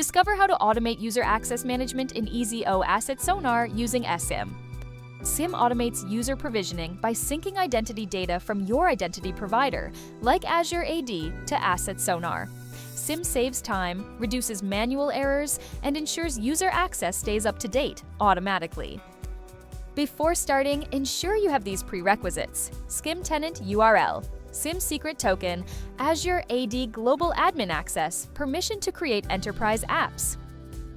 Discover how to automate user access management in EZO AssetSonar using SCIM. SCIM automates user provisioning by syncing identity data from your identity provider, like Azure AD, to AssetSonar. SCIM saves time, reduces manual errors, and ensures user access stays up to date automatically. Before starting, ensure you have these prerequisites: SCIM tenant URL, SCIM secret token, Azure AD global admin access, permission to create enterprise apps.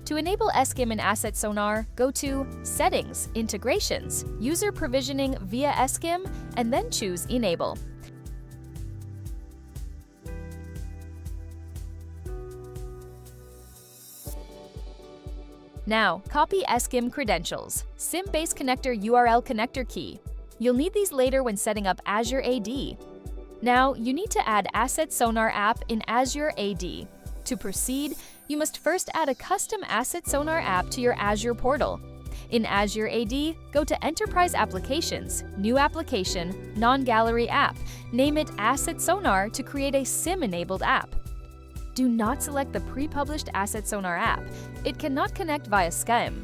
To enable SCIM in AssetSonar, go to Settings, Integrations, User Provisioning via SCIM, and then choose Enable. Now, copy SCIM credentials, SCIM base connector URL connector key. You'll need these later when setting up Azure AD. Now, you need to add AssetSonar app in Azure AD. To proceed, you must first add a custom AssetSonar app to your Azure portal. In Azure AD, go to Enterprise Applications, New Application, Non-Gallery App. Name it AssetSonar to create a SCIM-enabled app. Do not select the pre-published AssetSonar app. It cannot connect via SCIM.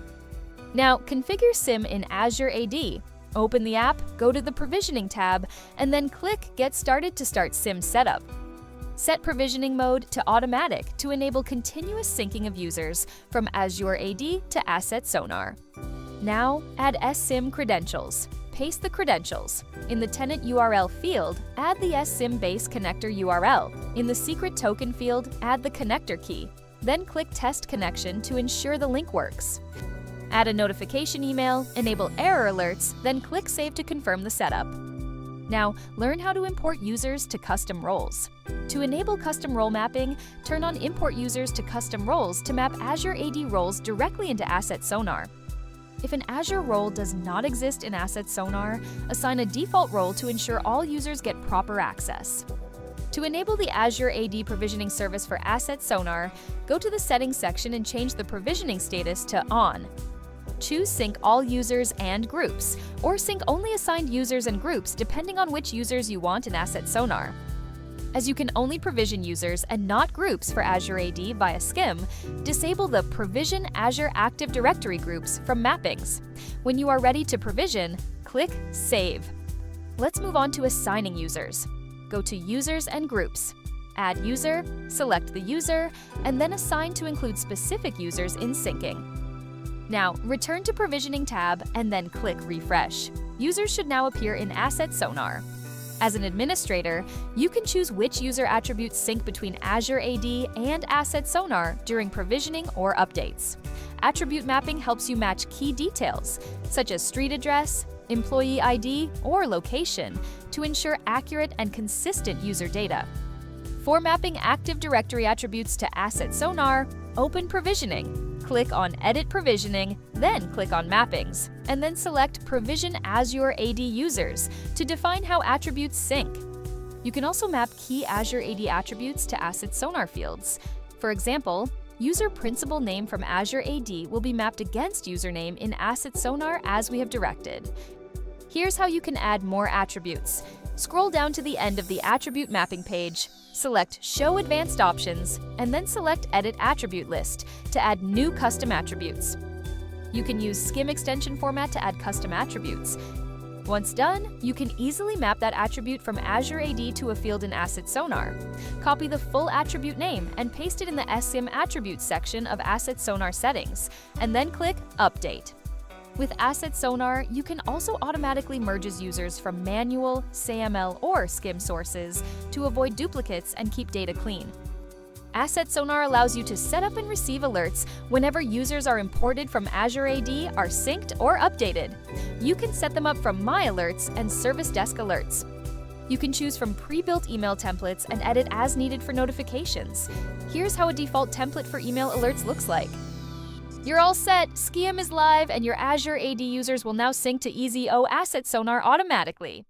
Now, configure SCIM in Azure AD. Open the app, go to the Provisioning tab, and then click Get Started to start SCIM setup. Set provisioning mode to automatic to enable continuous syncing of users from Azure AD to AssetSonar. Now, add SCIM credentials. Paste the credentials. In the tenant URL field, add the SCIM base connector URL. In the secret token field, add the connector key. Then click Test Connection to ensure the link works. Add a notification email, enable error alerts, then click Save to confirm the setup. Now, learn how to import users to custom roles. To enable custom role mapping, turn on Import Users to Custom Roles to map Azure AD roles directly into AssetSonar. If an Azure role does not exist in AssetSonar, assign a default role to ensure all users get proper access. To enable the Azure AD provisioning service for AssetSonar, go to the Settings section and change the provisioning status to On. Choose Sync All Users and Groups, or sync only assigned users and groups depending on which users you want in AssetSonar. As you can only provision users and not groups for Azure AD via SCIM, disable the Provision Azure Active Directory groups from Mappings. When you are ready to provision, click Save. Let's move on to assigning users. Go to Users and Groups. Add User, select the user, and then assign to include specific users in syncing. Now, return to Provisioning tab and then click Refresh. Users should now appear in AssetSonar. As an administrator, you can choose which user attributes sync between Azure AD and AssetSonar during provisioning or updates. Attribute mapping helps you match key details, such as street address, employee ID, or location, to ensure accurate and consistent user data. For mapping Active Directory attributes to AssetSonar, open Provisioning. Click on Edit Provisioning, then click on Mappings, and then select Provision Azure AD Users to define how attributes sync. You can also map key Azure AD attributes to AssetSonar fields. For example, user principal name from Azure AD will be mapped against username in AssetSonar as we have directed. Here's how you can add more attributes. Scroll down to the end of the attribute mapping page, select Show Advanced Options, and then select Edit Attribute List to add new custom attributes. You can use SCIM extension format to add custom attributes. Once done, you can easily map that attribute from Azure AD to a field in AssetSonar. Copy the full attribute name and paste it in the SCIM Attributes section of AssetSonar settings, and then click Update. With AssetSonar, you can also automatically merge users from manual, SAML, or SCIM sources to avoid duplicates and keep data clean. AssetSonar allows you to set up and receive alerts whenever users are imported from Azure AD, are synced, or updated. You can set them up from My Alerts and Service Desk Alerts. You can choose from pre-built email templates and edit as needed for notifications. Here's how a default template for email alerts looks like. You're all set! SCIM is live, and your Azure AD users will now sync to EZO AssetSonar automatically.